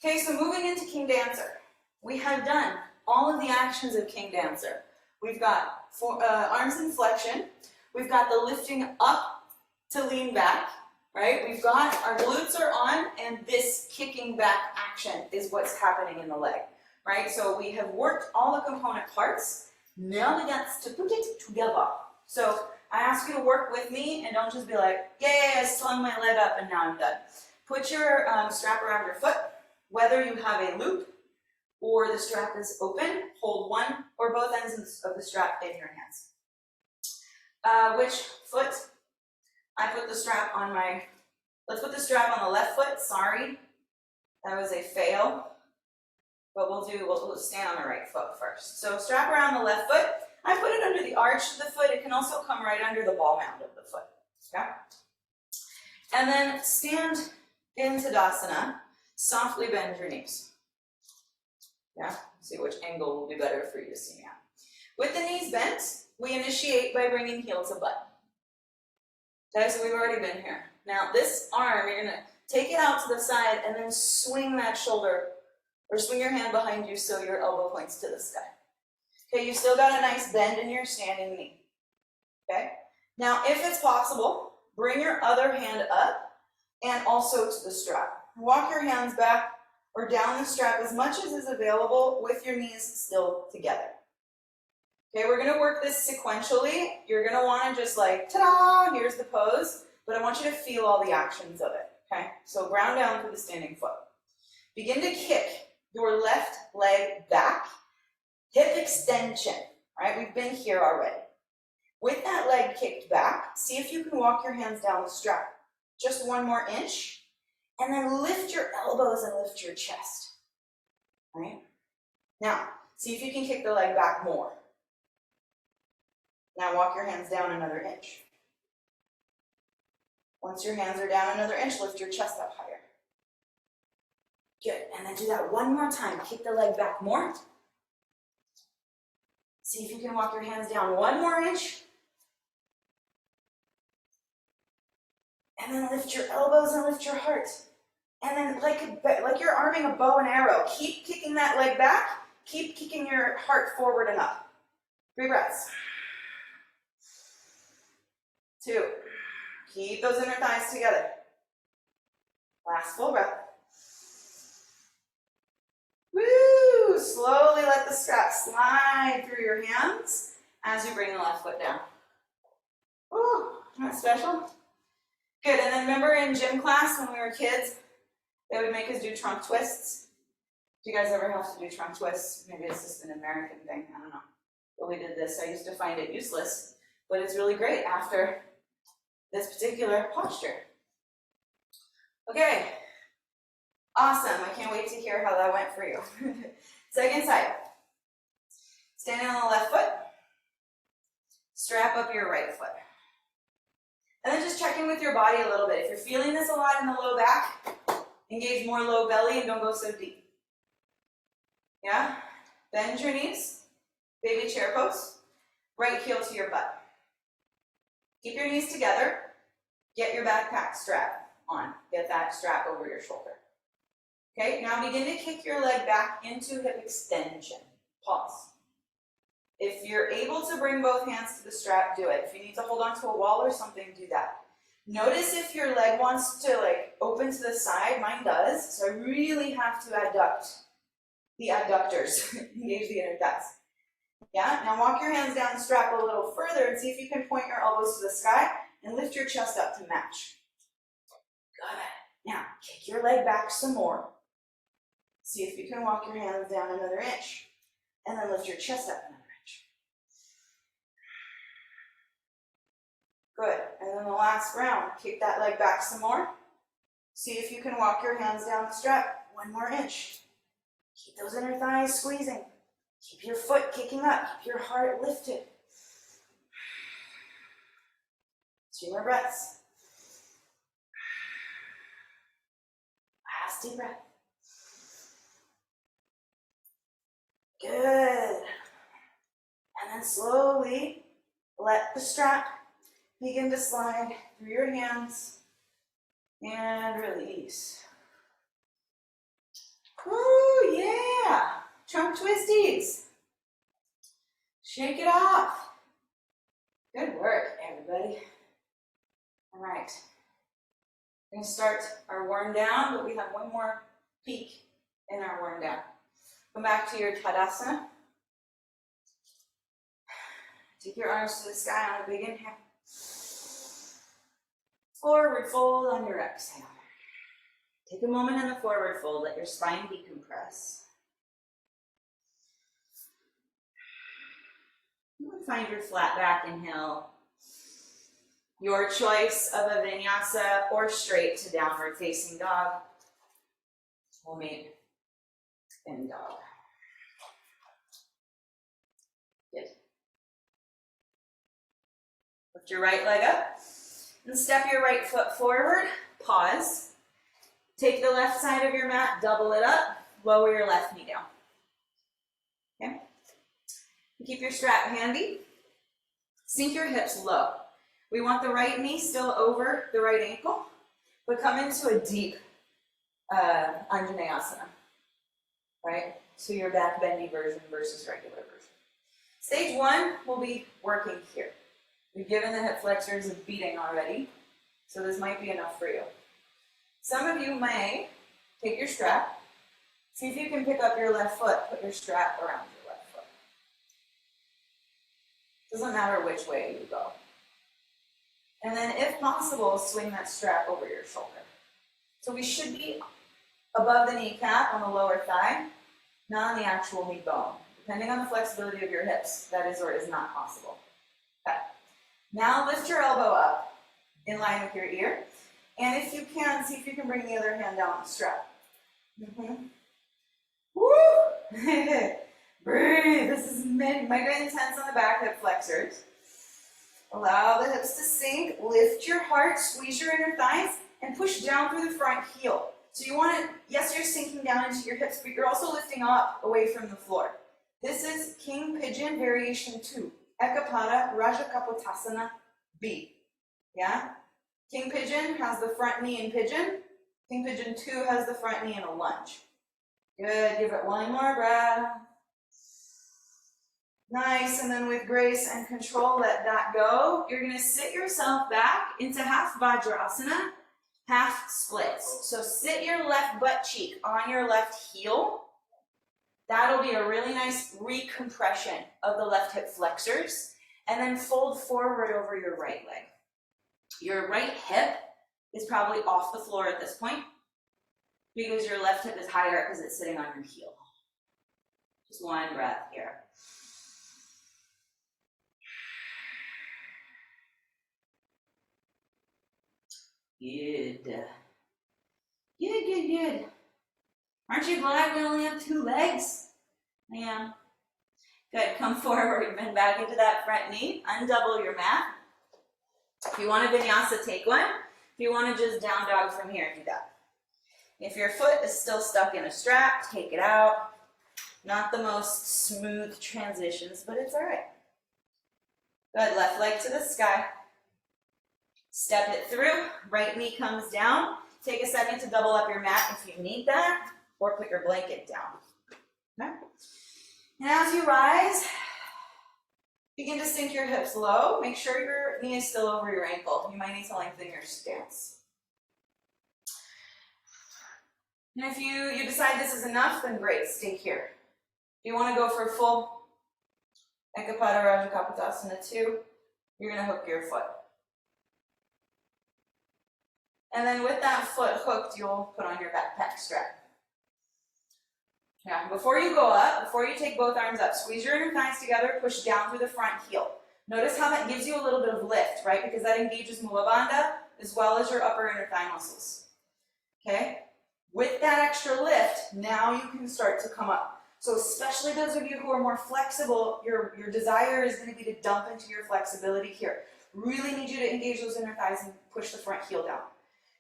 Okay, so moving into King Dancer. We have done all of the actions of King Dancer. We've got arms in flexion. We've got the lifting up to lean back. Right? We've got our glutes are on, and this kicking back action is what's happening in the leg, right? So we have worked all the component parts. Now we got to put it together. So I ask you to work with me and don't just be like, yay, I slung my leg up and now I'm done. Put your strap around your foot, whether you have a loop or the strap is open, hold one or both ends of the strap in your hands. Which foot? I put the strap on let's put the strap on the left foot. Sorry, that was a fail. But we'll stand on the right foot first. So strap around the left foot. I put it under the arch of the foot. It can also come right under the ball mound of the foot. Okay? And then stand in Tadasana. Softly bend your knees. Yeah, see which angle will be better for you to see me at. With the knees bent, we initiate by bringing heel to butt. Okay, so we've already been here. Now this arm, you're gonna take it out to the side and then swing that shoulder, or swing your hand behind you so your elbow points to the sky. Okay, you still got a nice bend in your standing knee. Okay, now if it's possible, bring your other hand up and also to the strap. Walk your hands back or down the strap as much as is available with your knees still together. Okay, we're gonna work this sequentially. You're gonna wanna just like, ta-da, here's the pose, but I want you to feel all the actions of it, okay? So ground down for the standing foot. Begin to kick your left leg back, hip extension, right? We've been here already. With that leg kicked back, see if you can walk your hands down the strap. Just 1 more inch, and then lift your elbows and lift your chest, right? Now, see if you can kick the leg back more. Now walk your hands down another inch. Once your hands are down another inch, lift your chest up higher. Good, and then do that 1 more time. Kick the leg back more. See if you can walk your hands down 1 more inch. And then lift your elbows and lift your heart. And then like you're arming a bow and arrow, keep kicking that leg back. Keep kicking your heart forward and up. 3 breaths. 2. Keep those inner thighs together. Last full breath. Woo! Slowly let the strap slide through your hands as you bring the left foot down. Ooh, isn't that special? Good, and then remember in gym class when we were kids, they would make us do trunk twists. Do you guys ever have to do trunk twists? Maybe it's just an American thing, I don't know. But we did this. I used to find it useless, but it's really great after this particular posture. Okay, awesome. I can't wait to hear how that went for you. Second side. Standing on the left foot, strap up your right foot. And then just check in with your body a little bit. If you're feeling this a lot in the low back, engage more low belly and don't go so deep. Yeah? Bend your knees, baby chair pose, right heel to your butt. Keep your knees together. Get your backpack strap on. Get that strap over your shoulder. Okay, now begin to kick your leg back into hip extension. Pause. If you're able to bring both hands to the strap, do it. If you need to hold onto a wall or something, do that. Notice if your leg wants to open to the side, mine does, so I really have to adduct the adductors, engage the inner thighs. Yeah, now walk your hands down the strap a little further and see if you can point your elbows to the sky and lift your chest up to match. Good. Now, kick your leg back some more. See if you can walk your hands down another inch and then lift your chest up another inch. Good, and then the last round, kick that leg back some more. See if you can walk your hands down the strap 1 more inch. Keep those inner thighs squeezing. Keep your foot kicking up, keep your heart lifted. 2 more breaths. Last deep breath. Good. And then slowly let the strap begin to slide through your hands and release. Woo, yeah. Trunk twisties. Shake it off. Good work, everybody. All right. We're going to start our warm down, but we have 1 more peek in our warm down. Come back to your Tadasana. Take your arms to the sky on a big inhale. Forward fold on your exhale. Take a moment in the forward fold. Let your spine decompress. Find your flat back inhale. Your choice of a vinyasa or straight to downward facing dog. We'll make in dog. Good. Lift your right leg up and step your right foot forward. Pause. Take the left side of your mat, double it up, lower your left knee down. Okay? Keep your strap handy. Sink your hips low. We want the right knee still over the right ankle, but come into a deep Anjaneyasana, right? So your back bendy version versus regular version. Stage one, we'll be working here. We've given the hip flexors a beating already, so this might be enough for you. Some of you may take your strap, see if you can pick up your left foot, put your strap around your left foot. Doesn't matter which way you go. And then if possible, swing that strap over your shoulder. So we should be above the kneecap on the lower thigh, not on the actual knee bone. Depending on the flexibility of your hips, that is or is not possible. Okay. Now lift your elbow up in line with your ear. And if you can, see if you can bring the other hand down the strap. Woo! Breathe. This is mega intense on the back hip flexors. Allow the hips to sink. Lift your heart, squeeze your inner thighs, and push down through the front heel. So you want to, yes, you're sinking down into your hips, but you're also lifting up away from the floor. This is King Pigeon Variation 2, Ekapada Rajakapotasana B. Yeah? King Pigeon has the front knee in pigeon. King Pigeon 2 has the front knee in a lunge. Good, give it one more breath. Nice, and then with grace and control, let that go. You're gonna sit yourself back into half Vajrasana, half splits. So sit your left butt cheek on your left heel. That'll be a really nice recompression of the left hip flexors, and then fold forward over your right leg. Your right hip is probably off the floor at this point because your left hip is higher because it's sitting on your heel. Just one breath here. Good. Good, good, good. Aren't you glad we only have 2 legs? I am. Good, come forward, bend back into that front knee, undouble your mat. If you want a vinyasa, take one. If you want to just down dog from here, do that. If your foot is still stuck in a strap, take it out. Not the most smooth transitions, but it's all right. Good, left leg to the sky. Step it through, right knee comes down. Take a second to double up your mat if you need that, or put your blanket down. Okay? And as you rise, begin to sink your hips low. Make sure your knee is still over your ankle. You might need to lengthen your stance. And if you decide this is enough, then great, stay here. If you want to go for a full Ekapada Rajakapotasana 2, you're going to hook your foot. And then with that foot hooked, you'll put on your backpack strap. Now, before you go up, before you take both arms up, squeeze your inner thighs together, push down through the front heel. Notice how that gives you a little bit of lift, right? Because that engages Mula Bandha as well as your upper inner thigh muscles. Okay? With that extra lift, now you can start to come up. So especially those of you who are more flexible, your desire is going to be to dump into your flexibility here. Really need you to engage those inner thighs and push the front heel down.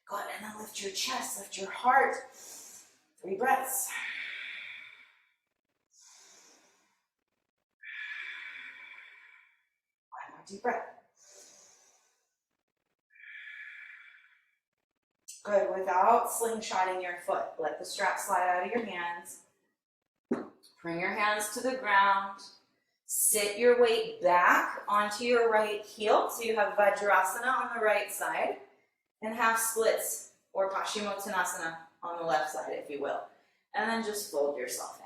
Good, and then lift your chest, lift your heart. 3 breaths. One more deep breath. Good, without slingshotting your foot. Let the strap slide out of your hands. Bring your hands to the ground. Sit your weight back onto your right heel. So you have Vajrasana on the right side and half splits or Paschimottanasana on the left side, if you will. And then just fold yourself in.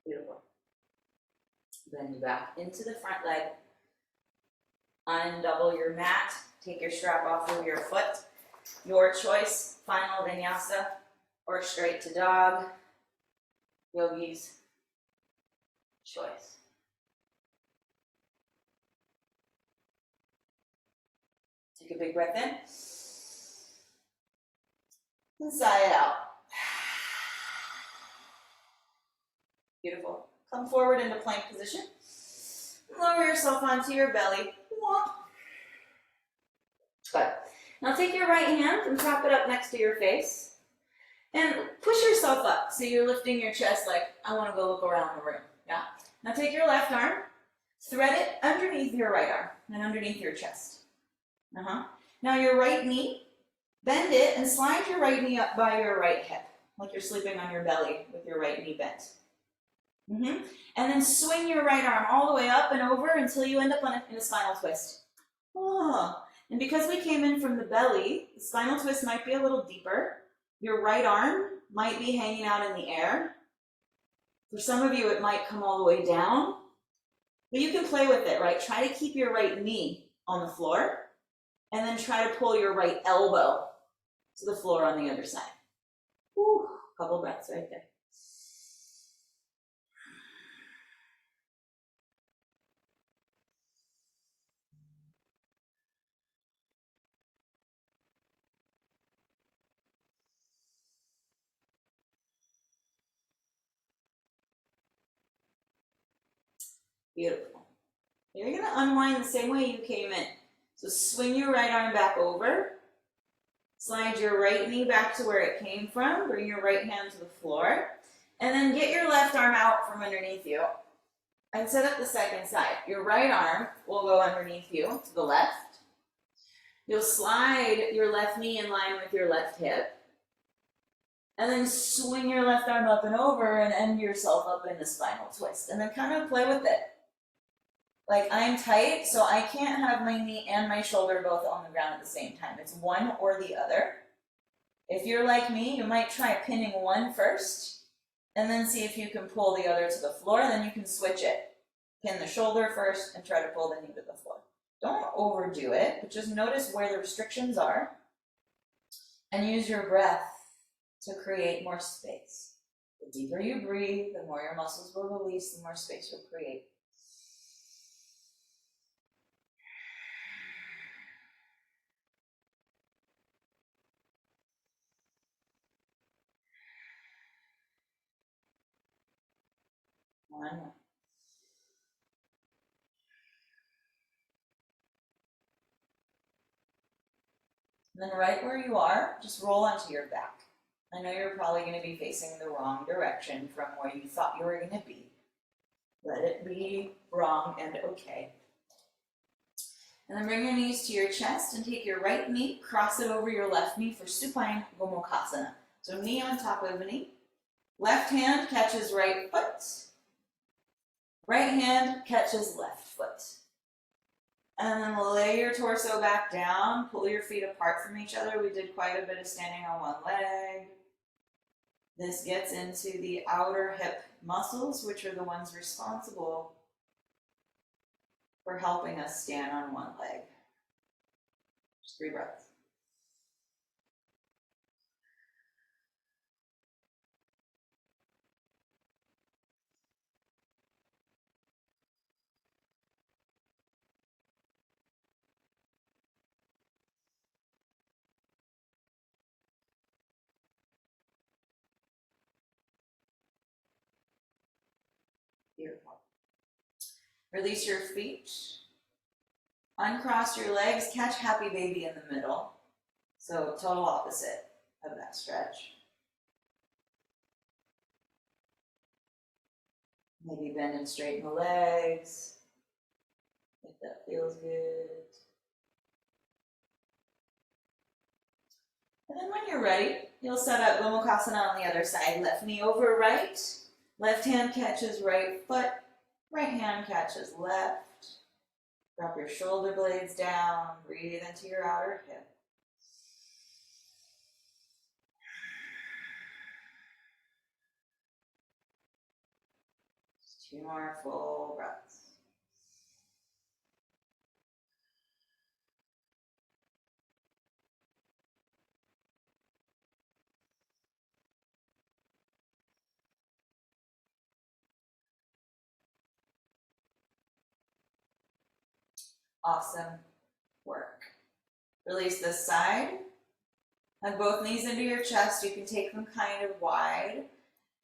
Beautiful. Bend back into the front leg. Undouble your mat. Take your strap off of your foot. Your choice, final vinyasa or straight to dog. Yogi's choice. Take a big breath in. And sigh it out. Come forward into plank position. Lower yourself onto your belly. Good. Now take your right hand and prop it up next to your face. And push yourself up so you're lifting your chest like, I want to go look around the room. Yeah. Now take your left arm, thread it underneath your right arm and underneath your chest. Now your right knee, bend it and slide your right knee up by your right hip, like you're sleeping on your belly with your right knee bent. And then swing your right arm all the way up and over until you end up in a spinal twist. And because we came in from the belly, the spinal twist might be a little deeper. Your right arm might be hanging out in the air. For some of you, it might come all the way down. But you can play with it, right? Try to keep your right knee on the floor. And then try to pull your right elbow to the floor on the other side. Whew, couple breaths right there. Beautiful. You're going to unwind the same way you came in. So swing your right arm back over. Slide your right knee back to where it came from. Bring your right hand to the floor. And then get your left arm out from underneath you. And set up the second side. Your right arm will go underneath you to the left. You'll slide your left knee in line with your left hip. And then swing your left arm up and over and end yourself up in the spinal twist. And then kind of play with it. Like I'm tight, so I can't have my knee and my shoulder both on the ground at the same time. It's one or the other. If you're like me, you might try pinning one first, and then see if you can pull the other to the floor, then you can switch it. Pin the shoulder first and try to pull the knee to the floor. Don't overdo it, but just notice where the restrictions are, and use your breath to create more space. The deeper you breathe, the more your muscles will release, the more space you'll create. One more. And then right where you are, just roll onto your back. I know you're probably going to be facing the wrong direction from where you thought you were going to be. Let it be wrong and okay. And then bring your knees to your chest and take your right knee, cross it over your left knee for supine gomukhasana. So knee on top of knee. Left hand catches right foot. Right hand catches left foot. And then lay your torso back down. Pull your feet apart from each other. We did quite a bit of standing on one leg. This gets into the outer hip muscles, which are the ones responsible for helping us stand on one leg. Just 3 breaths. Beautiful. Release your feet. Uncross your legs. Catch happy baby in the middle. So total opposite of that stretch. Maybe bend and straighten the legs. If that feels good. And then when you're ready, you'll set up gomukhasana on the other side. Left knee over right. Left hand catches right foot. Right hand catches left. Drop your shoulder blades down. Breathe into your outer hip. Just 2 more full breaths. Awesome work. Release this side. Hug both knees into your chest. You can take them kind of wide.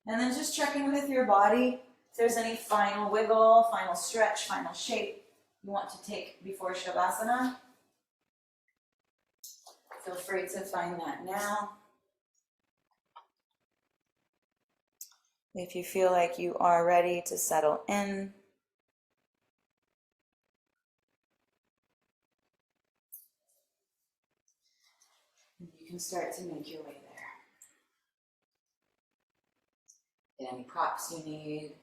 And then just check in with your body. there's any final wiggle, final stretch, final shape you want to take before Shavasana, feel free to find that now. If you feel like you are ready to settle in, you can start to make your way there. Get any props you need.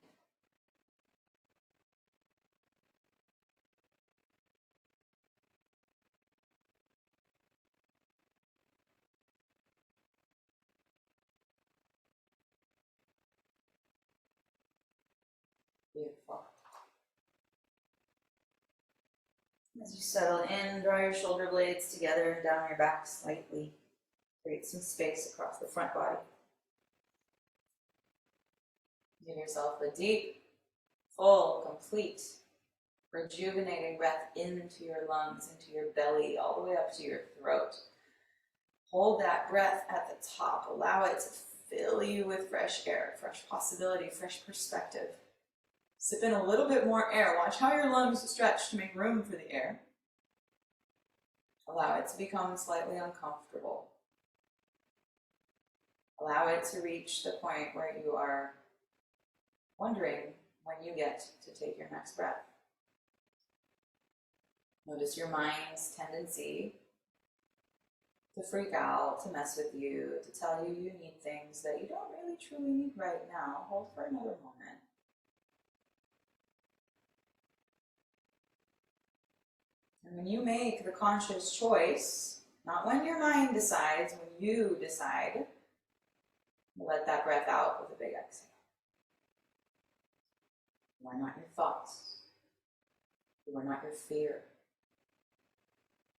Beautiful. As you settle in, draw your shoulder blades together and down your back slightly. Create some space across the front body. Give yourself a deep, full, complete, rejuvenating breath into your lungs, into your belly, all the way up to your throat. Hold that breath at the top. Allow it to fill you with fresh air, fresh possibility, fresh perspective. Sip in a little bit more air. Watch how your lungs stretch to make room for the air. Allow it to become slightly uncomfortable. Allow it to reach the point where you are wondering when you get to take your next breath. Notice your mind's tendency to freak out, to mess with you, to tell you you need things that you don't really truly need right now. Hold for another moment. And when you make the conscious choice, not when your mind decides, when you decide, let that breath out with a big exhale. You are not your thoughts. You are not your fear.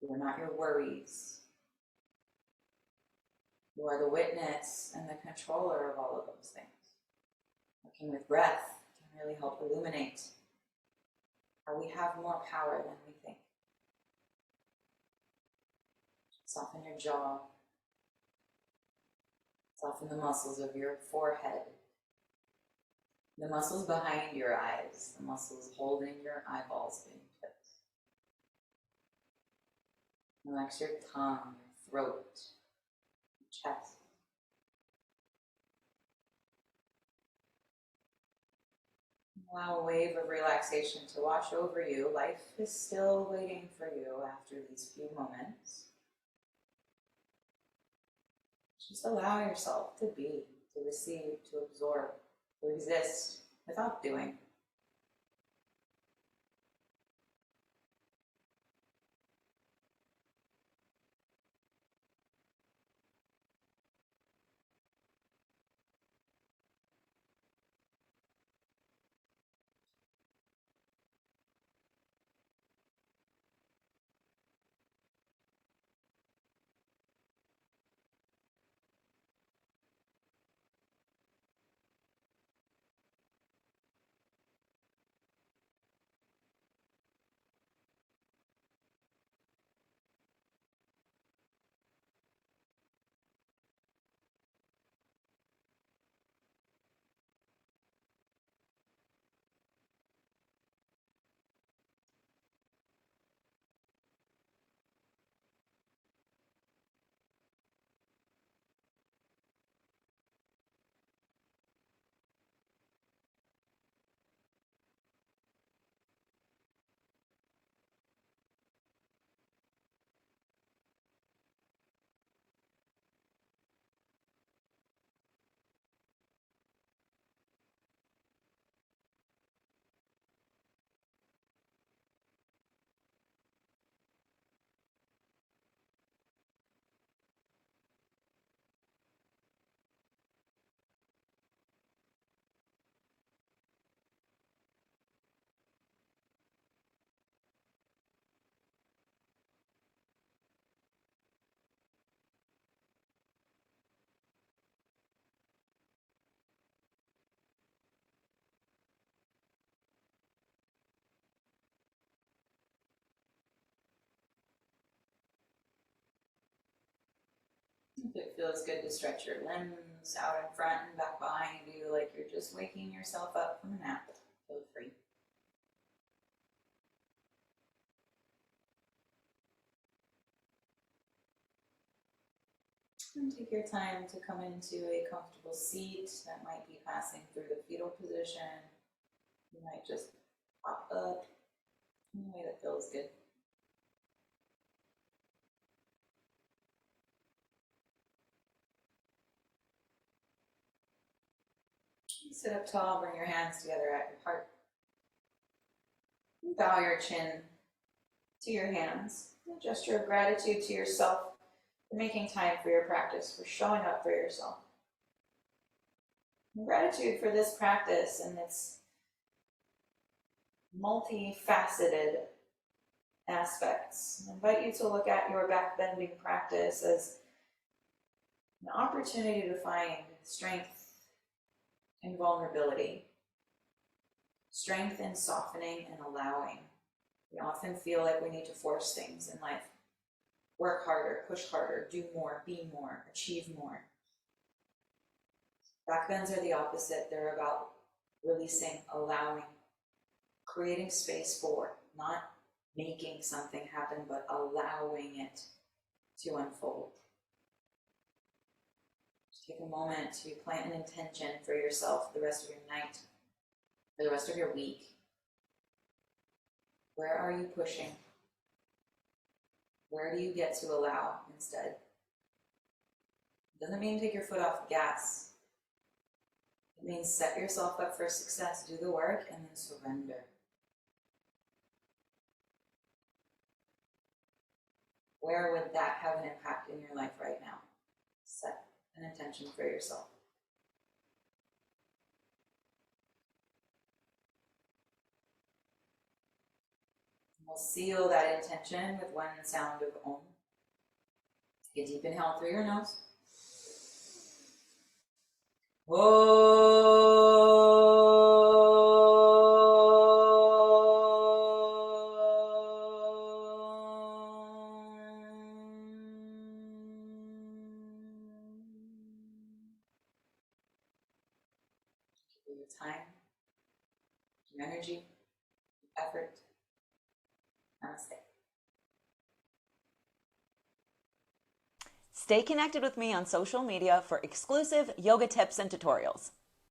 You are not your worries. You are the witness and the controller of all of those things. Working with breath can really help illuminate how we have more power than we think. Soften your jaw. Soften the muscles of your forehead. The muscles behind your eyes. The muscles holding your eyeballs in place. Relax your tongue, your throat, your chest. Allow a wave of relaxation to wash over you. Life is still waiting for you after these few moments. Just allow yourself to be, to receive, to absorb, to exist without doing. If it feels good to stretch your limbs, arms out in front and back behind you like you're just waking yourself up from a nap. Feel free. And take your time to come into a comfortable seat that might be passing through the fetal position. You might just pop up in a way that feels good. Sit up tall, bring your hands together at your heart. Bow your chin to your hands. A gesture of gratitude to yourself for making time for your practice, for showing up for yourself. And gratitude for this practice and its multifaceted aspects. I invite you to look at your backbending practice as an opportunity to find strength in vulnerability, strength in softening and allowing. We often feel like we need to force things in life. Work harder, push harder, do more, be more, achieve more. Backbends are the opposite. They're about releasing, allowing, creating space for, not making something happen, but allowing it to unfold. Just take a moment to plant an intention for yourself for the rest of your night, for the rest of your week. Where are you pushing? Where do you get to allow instead? It doesn't mean take your foot off the gas. It means set yourself up for success, do the work, and then surrender. Where would that have an impact in your life right now? Set an intention for yourself. We'll seal that intention with one sound of Om. Take a deep inhale through your nose. Give your time, your energy, your effort. Namaste. Stay connected with me on social media for exclusive yoga tips and tutorials.